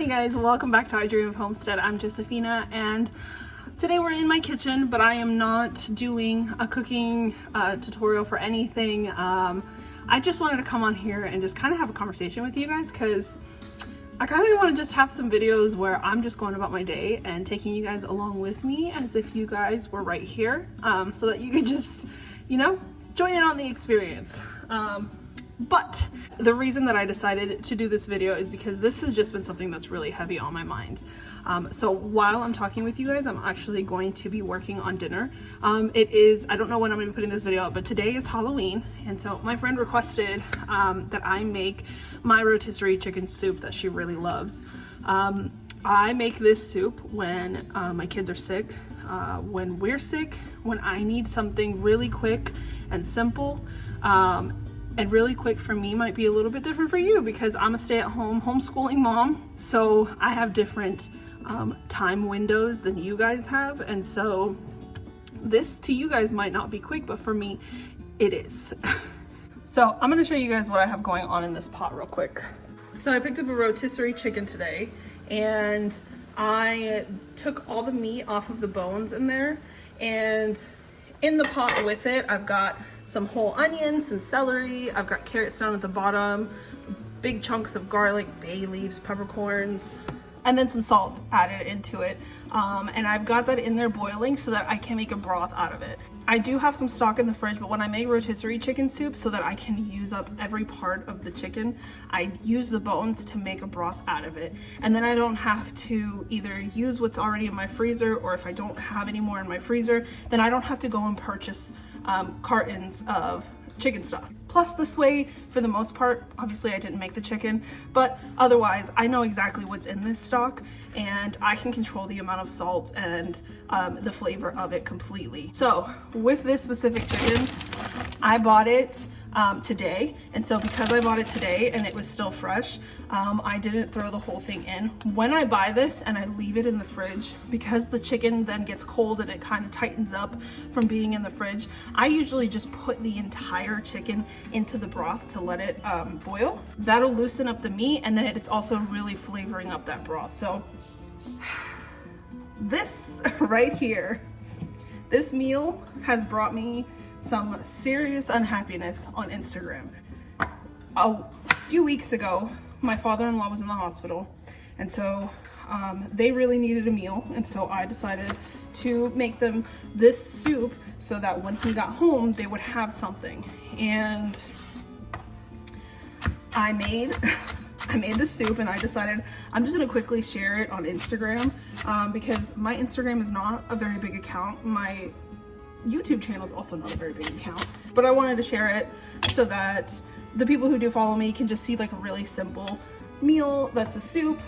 Hey guys, welcome back to I Dream of Homestead. I'm Josephina and today we're in my kitchen, but I am not doing a cooking tutorial for anything. I just wanted to come on here and just kind of have a conversation with you guys because I kind of want to just have some videos where I'm just going about my day and taking you guys along with me as if you guys were right here, so that you could just, you know, join in on the experience. But the reason that I decided to do this video is because this has just been something that's really heavy on my mind. So while I'm talking with you guys, I'm actually going to be working on dinner. It is, I don't know when I'm going to be putting this video up, but today is Halloween. And so my friend requested that I make my rotisserie chicken soup that she really loves. I make this soup when my kids are sick, when we're sick, when I need something really quick and simple. And really quick for me might be a little bit different for you because I'm a stay-at-home homeschooling mom. So I have different time windows than you guys have. And so this to you guys might not be quick, but for me, it is. So I'm gonna show you guys what I have going on in this pot real quick. So I picked up a rotisserie chicken today and I took all the meat off of the bones in there, and in the pot with it, I've got some whole onions, some celery, I've got carrots down at the bottom, big chunks of garlic, bay leaves, peppercorns, and then some salt added into it. And I've got that in there boiling so that I can make a broth out of it. I do have some stock in the fridge, but when I make rotisserie chicken soup so that I can use up every part of the chicken, I use the bones to make a broth out of it. And then I don't have to either use what's already in my freezer, or if I don't have any more in my freezer, then I don't have to go and purchase cartons of chicken stock. Plus this way, for the most part, obviously I didn't make the chicken, but otherwise I know exactly what's in this stock and I can control the amount of salt and the flavor of it completely. So with this specific chicken, I bought it today, and so because I bought it today and it was still fresh, I didn't throw the whole thing in. When I buy this and I leave it in the fridge, because the chicken then gets cold and it kind of tightens up from being in the fridge, I usually just put the entire chicken into the broth to let it boil. That'll loosen up the meat, and then it's also really flavoring up that broth. So this right here, this meal has brought me some serious unhappiness on Instagram. A few weeks ago, my father-in-law was in the hospital, and so they really needed a meal, and so I decided to make them this soup so that when he got home, they would have something. And I made the soup, and I decided I'm just gonna quickly share it on Instagram because my Instagram is not a very big account. My YouTube channel is also not a very big account, but I wanted to share it so that the people who do follow me can just see like a really simple meal that's a soup,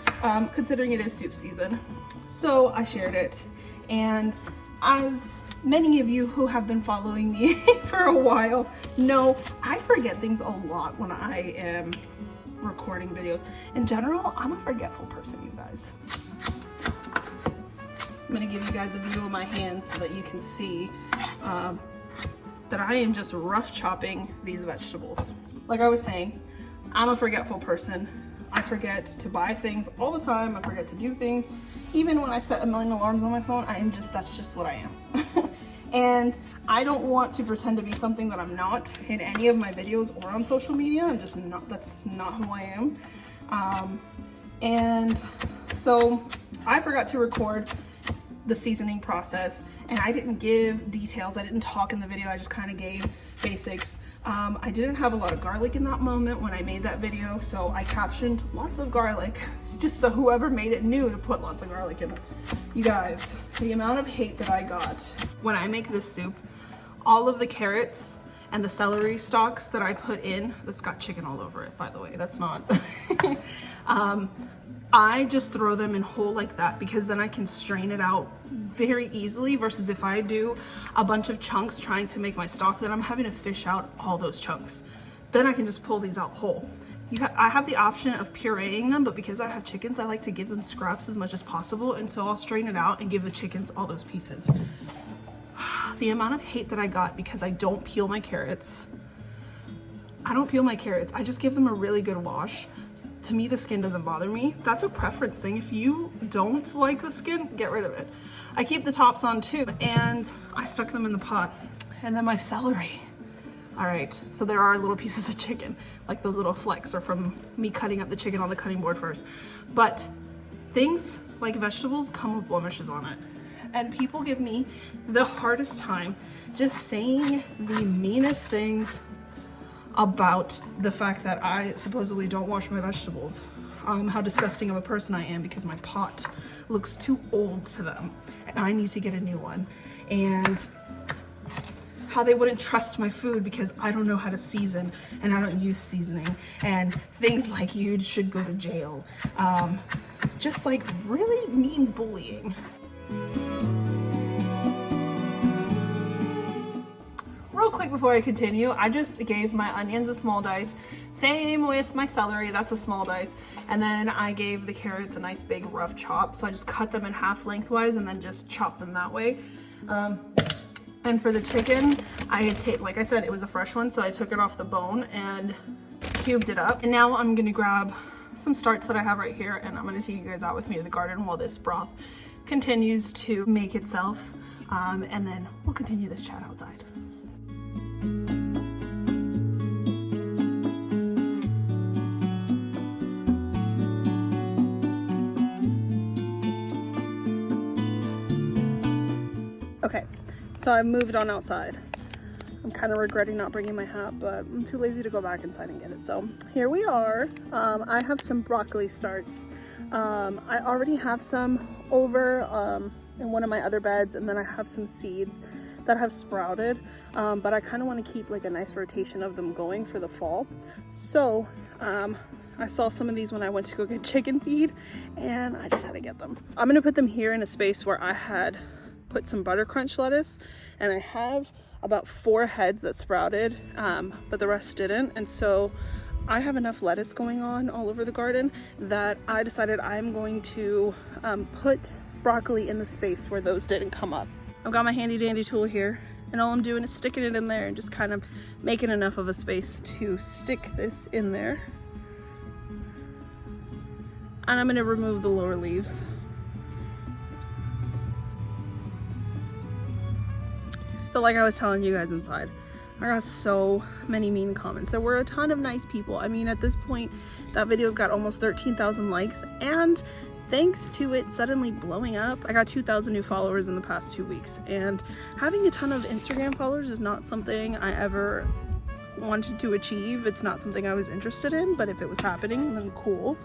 considering it is soup season. So I shared it, and as many of you who have been following me for a while know, I forget things a lot when I am recording videos. In general, I'm a forgetful person, you guys. I'm gonna give you guys a view of my hands so that you can see that I am just rough chopping these vegetables. Like I was saying, I'm a forgetful person. I forget to buy things all the time. I forget to do things. Even when I set a million alarms on my phone, that's just what I am. And I don't want to pretend to be something that I'm not in any of my videos or on social media. I'm just not, that's not who I am. And so I forgot to record the seasoning process, and I didn't give details. I didn't talk in the video. I just kind of gave basics. I didn't have a lot of garlic in that moment when I made that video, so I captioned lots of garlic just so whoever made it knew to put lots of garlic in it. You guys, the amount of hate that I got when I make this soup, all of the carrots and the celery stalks that I put in, that's got chicken all over it, by the way, that's not. I just throw them in whole like that because then I can strain it out very easily, versus if I do a bunch of chunks trying to make my stock, then I'm having to fish out all those chunks. Then I can just pull these out whole. I have the option of pureeing them, but because I have chickens, I like to give them scraps as much as possible, and so I'll strain it out and give the chickens all those pieces. The amount of hate that I got because I don't peel my carrots. I don't peel my carrots. I just give them a really good wash. to me, the skin doesn't bother me. That's a preference thing. If you don't like the skin, get rid of it. I keep the tops on too, and I stuck them in the pot. And then my celery. All right, so there are little pieces of chicken, like those little flecks are from me cutting up the chicken on the cutting board first. But things like vegetables come with blemishes on it. And people give me the hardest time just saying the meanest things about the fact that I supposedly don't wash my vegetables. How disgusting of a person I am because my pot looks too old to them and I need to get a new one. And how they wouldn't trust my food because I don't know how to season and I don't use seasoning, and things like you should go to jail. Just like really mean bullying. Real quick before I continue, I just gave my onions a small dice. Same with my celery, that's a small dice. And then I gave the carrots a nice big rough chop. So I just cut them in half lengthwise and then just chop them that way. And for the chicken, I had like I said, it was a fresh one, so I took it off the bone and cubed it up. And now I'm gonna grab some starts that I have right here, and I'm gonna take you guys out with me to the garden while this broth continues to make itself. And then we'll continue this chat outside. Okay, so I've moved on outside. I'm kind of regretting not bringing my hat, but I'm too lazy to go back inside and get it. So here we are. I have some broccoli starts. I already have some over in one of my other beds, and then I have some seeds that have sprouted, but I kind of want to keep like a nice rotation of them going for the fall. So I saw some of these when I went to go get chicken feed, and I just had to get them. I'm gonna put them here in a space where I had put some butter crunch lettuce, and I have about 4 heads that sprouted, but the rest didn't. And so I have enough lettuce going on all over the garden that I decided I'm going to put broccoli in the space where those didn't come up. I've got my handy dandy tool here, and all I'm doing is sticking it in there and just kind of making enough of a space to stick this in there. And I'm gonna remove the lower leaves. So like I was telling you guys inside, I got so many mean comments. There were a ton of nice people. I mean, at this point, that video's got almost 13,000 likes, and thanks to it suddenly blowing up, I got 2,000 new followers in the past 2 weeks. And having a ton of Instagram followers is not something I ever wanted to achieve. It's not something I was interested in, but if it was happening, then cool.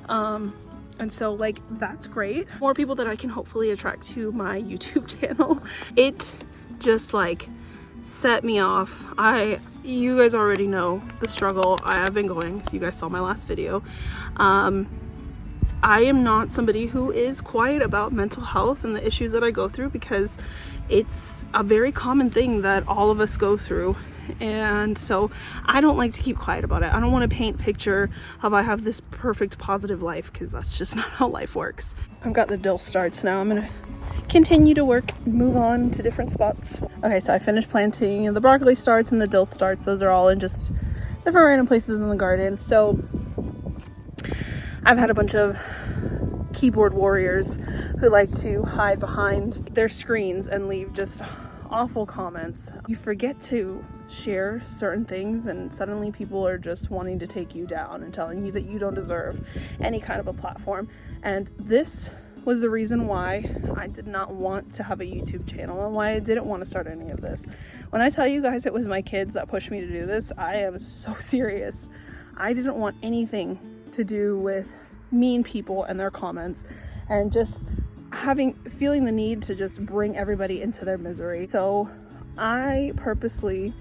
And so like, that's great. More people that I can hopefully attract to my YouTube channel. It just like set me off. You guys already know the struggle I have been going, so you guys saw my last video. I am not somebody who is quiet about mental health and the issues that I go through, because it's a very common thing that all of us go through. And so I don't like to keep quiet about it. I don't want to paint a picture of I have this perfect positive life, because that's just not how life works. I've got the dill starts now. I'm gonna continue to work and move on to different spots. Okay, so I finished planting the broccoli starts and the dill starts. Those are all in just different random places in the garden. So I've had a bunch of keyboard warriors who like to hide behind their screens and leave just awful comments. You forget to share certain things, and suddenly people are just wanting to take you down and telling you that you don't deserve any kind of a platform. And this was the reason why I did not want to have a YouTube channel and why I didn't want to start any of this. When I tell you guys it was my kids that pushed me to do this, I am so serious. I didn't want anything to do with mean people and their comments, and just feeling the need to just bring everybody into their misery. So I purposely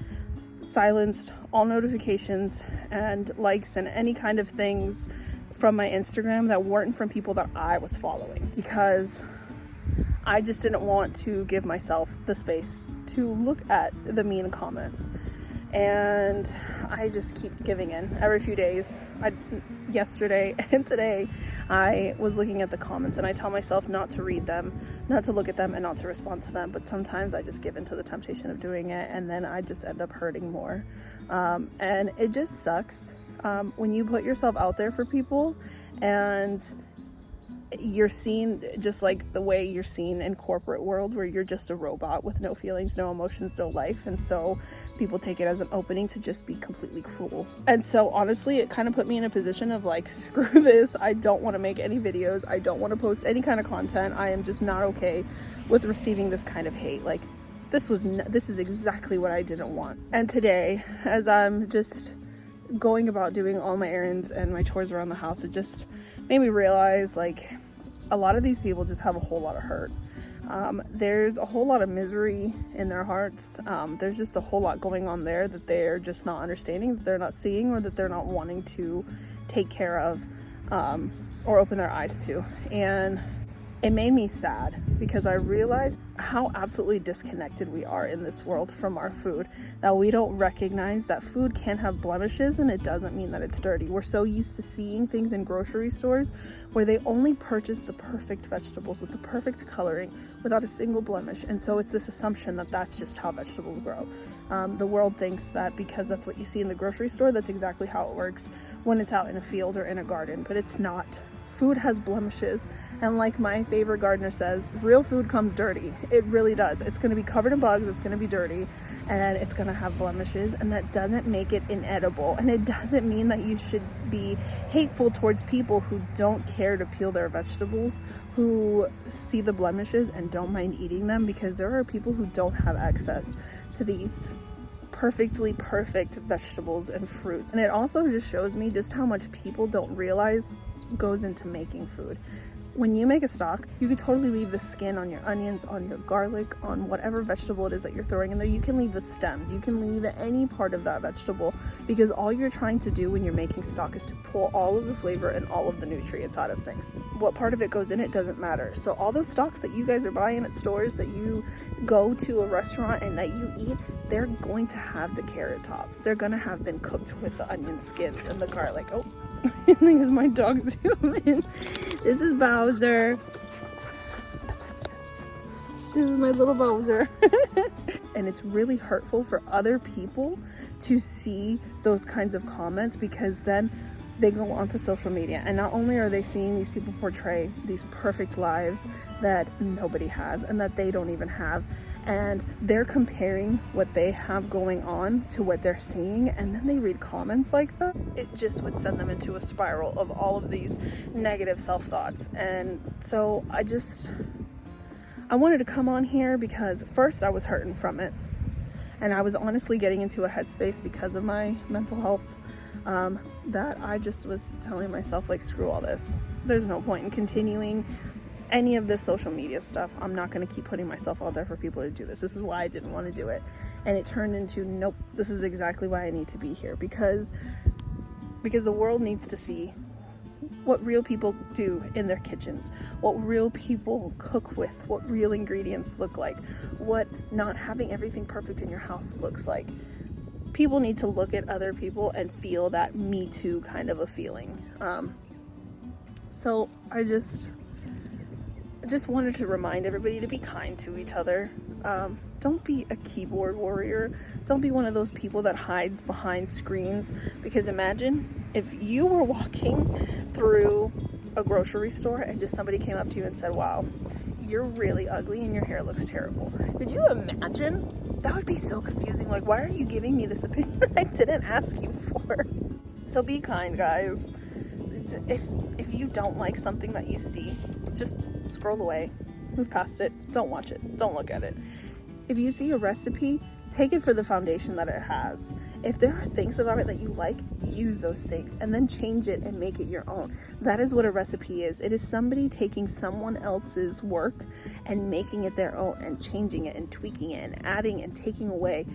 silenced all notifications and likes and any kind of things from my Instagram that weren't from people that I was following, because I just didn't want to give myself the space to look at the mean comments. And I just keep giving in every few days. Yesterday and today I was looking at the comments, and I tell myself not to read them, not to look at them, and not to respond to them, but sometimes I just give into the temptation of doing it, and then I just end up hurting more. And it just sucks When you put yourself out there for people and you're seen just like the way you're seen in corporate world, where you're just a robot with no feelings, no emotions, no life, and so people take it as an opening to just be completely cruel. And so honestly, it kind of put me in a position of like, screw this, I don't want to make any videos, I don't want to post any kind of content. I am just not okay with receiving this kind of hate. Like, this is exactly what I didn't want. And today, as I'm just going about doing all my errands and my chores around the house, it just made me realize, like, a lot of these people just have a whole lot of hurt. There's a whole lot of misery in their hearts. There's just a whole lot going on there that they're just not understanding, that they're not seeing, or that they're not wanting to take care of, or open their eyes to. And it made me sad because I realized how absolutely disconnected we are in this world from our food, that we don't recognize that food can have blemishes, and it doesn't mean that it's dirty. We're so used to seeing things in grocery stores where they only purchase the perfect vegetables with the perfect coloring without a single blemish, and so it's this assumption that that's just how vegetables grow. The world thinks that because that's what you see in the grocery store, that's exactly how it works when it's out in a field or in a garden, but it's not. Food has blemishes, and like my favorite gardener says, real food comes dirty. It really does. It's going to be covered in bugs, it's going to be dirty, and it's going to have blemishes, and that doesn't make it inedible. And it doesn't mean that you should be hateful towards people who don't care to peel their vegetables, who see the blemishes and don't mind eating them, because there are people who don't have access to these perfectly perfect vegetables and fruits. And it also just shows me just how much people don't realize goes into making food. When you make a stock, you can totally leave the skin on your onions, on your garlic, on whatever vegetable it is that you're throwing in there. You can leave the stems, you can leave any part of that vegetable, because all you're trying to do when you're making stock is to pull all of the flavor and all of the nutrients out of things. What part of it goes in it doesn't matter. So all those stocks that you guys are buying at stores, that you go to a restaurant and that you eat, they're going to have the carrot tops. They're going to have been cooked with the onion skins and the garlic. Oh, I think it's my dog zooming. This is Bowser. This is my little Bowser. And it's really hurtful for other people to see those kinds of comments, because then they go onto social media, and not only are they seeing these people portray these perfect lives that nobody has and that they don't even have, and they're comparing what they have going on to what they're seeing, and then they read comments like that. It just would send them into a spiral of all of these negative self-thoughts. And so I wanted to come on here because first I was hurting from it, and I was honestly getting into a headspace because of my mental health, that I just was telling myself, like, screw all this. There's no point in continuing any of this social media stuff. I'm not going to keep putting myself out there for people to do this. This is why I didn't want to do it. And it turned into, nope, this is exactly why I need to be here, because the world needs to see what real people do in their kitchens, what real people cook with, what real ingredients look like, what not having everything perfect in your house looks like. People need to look at other people and feel that me too kind of a feeling. So I just wanted to remind everybody to be kind to each other. Don't be a keyboard warrior. Don't be one of those people that hides behind screens, because imagine if you were walking through a grocery store and just somebody came up to you and said, wow, you're really ugly and your hair looks terrible. Could you imagine? That would be so confusing. Like, why are you giving me this opinion that I didn't ask you for? So be kind, guys. If you don't like something that you see, just scroll away, move past it, don't watch it, don't look at it. If you see a recipe, take it for the foundation that it has. If there are things about it that you like, use those things and then change it and make it your own. That is what a recipe is. It is somebody taking someone else's work and making it their own, and changing it and tweaking it and adding and taking away.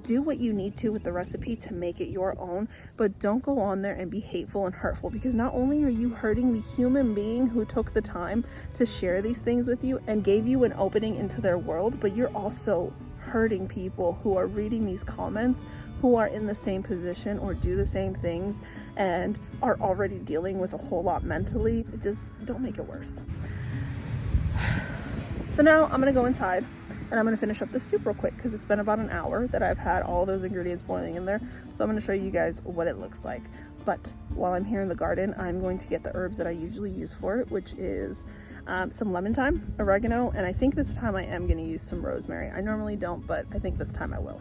Do what you need to with the recipe to make it your own, but don't go on there and be hateful and hurtful, because not only are you hurting the human being who took the time to share these things with you and gave you an opening into their world, but you're also hurting people who are reading these comments, who are in the same position or do the same things and are already dealing with a whole lot mentally. Just don't make it worse. So now I'm gonna go inside and I'm gonna finish up this soup real quick, because it's been about an hour that I've had all those ingredients boiling in there. So I'm gonna show you guys what it looks like. But while I'm here in the garden, I'm going to get the herbs that I usually use for it, which is some lemon thyme, oregano, and I think this time I am going to use some rosemary. I normally don't, but I think this time I will.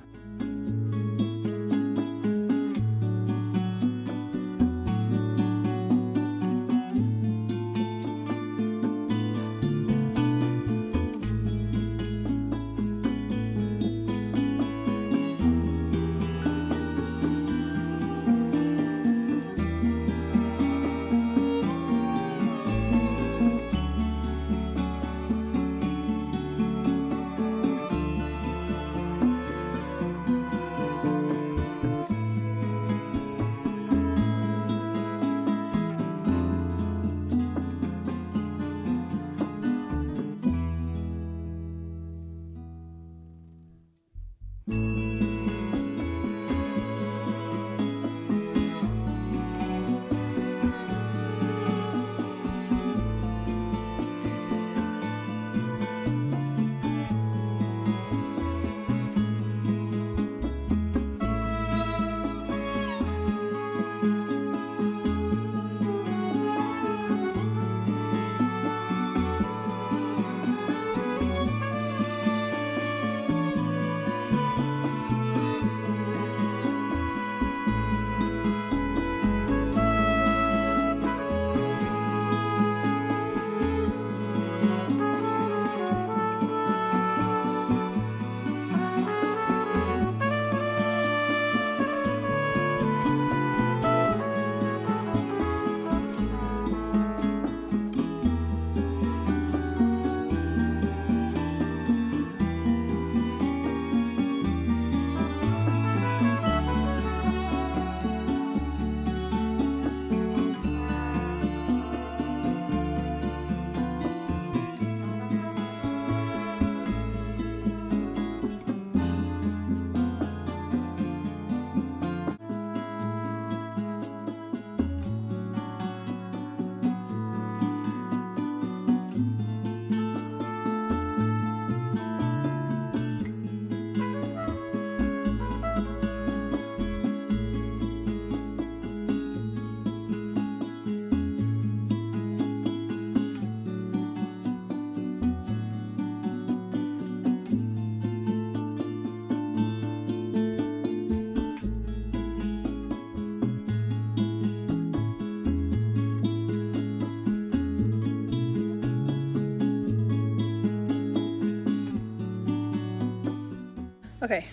Okay,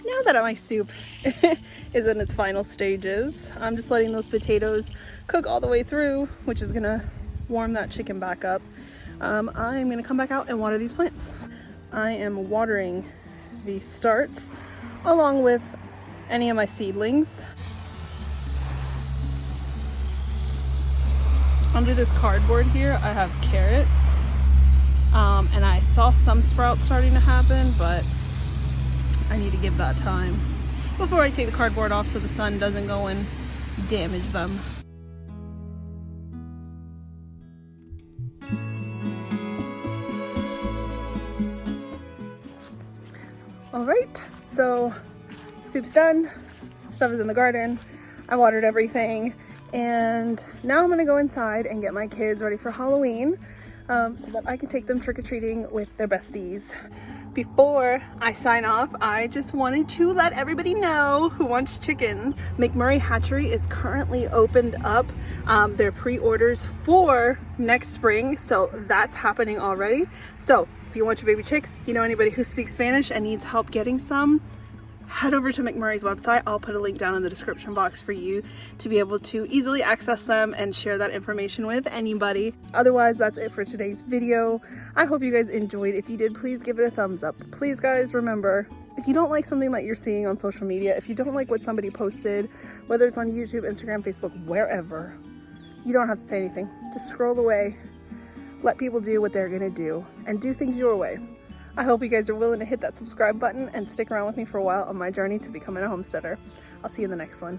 now that my soup is in its final stages, I'm just letting those potatoes cook all the way through, which is gonna warm that chicken back up. I'm gonna come back out and water these plants. I am watering the starts along with any of my seedlings. Under this cardboard here, I have carrots, and I saw some sprouts starting to happen, but I need to give that time before I take the cardboard off so the sun doesn't go and damage them. All right, so soup's done, stuff is in the garden, I watered everything, and now I'm gonna go inside and get my kids ready for Halloween so that I can take them trick-or-treating with their besties. Before I sign off, I just wanted to let everybody know who wants chickens. McMurray Hatchery is currently opened up their pre-orders for next spring, so that's happening already. So if you want your baby chicks, you know anybody who speaks Spanish and needs help getting some, head over to McMurray's website. I'll put a link down in the description box for you to be able to easily access them and share that information with anybody. Otherwise, that's it for today's video. I hope you guys enjoyed. If you did, please give it a thumbs up. Please, guys, remember, if you don't like something that you're seeing on social media, if you don't like what somebody posted, whether it's on YouTube, Instagram, Facebook, wherever, you don't have to say anything. Just scroll away, let people do what they're gonna do, and do things your way. I hope you guys are willing to hit that subscribe button and stick around with me for a while on my journey to becoming a homesteader. I'll see you in the next one.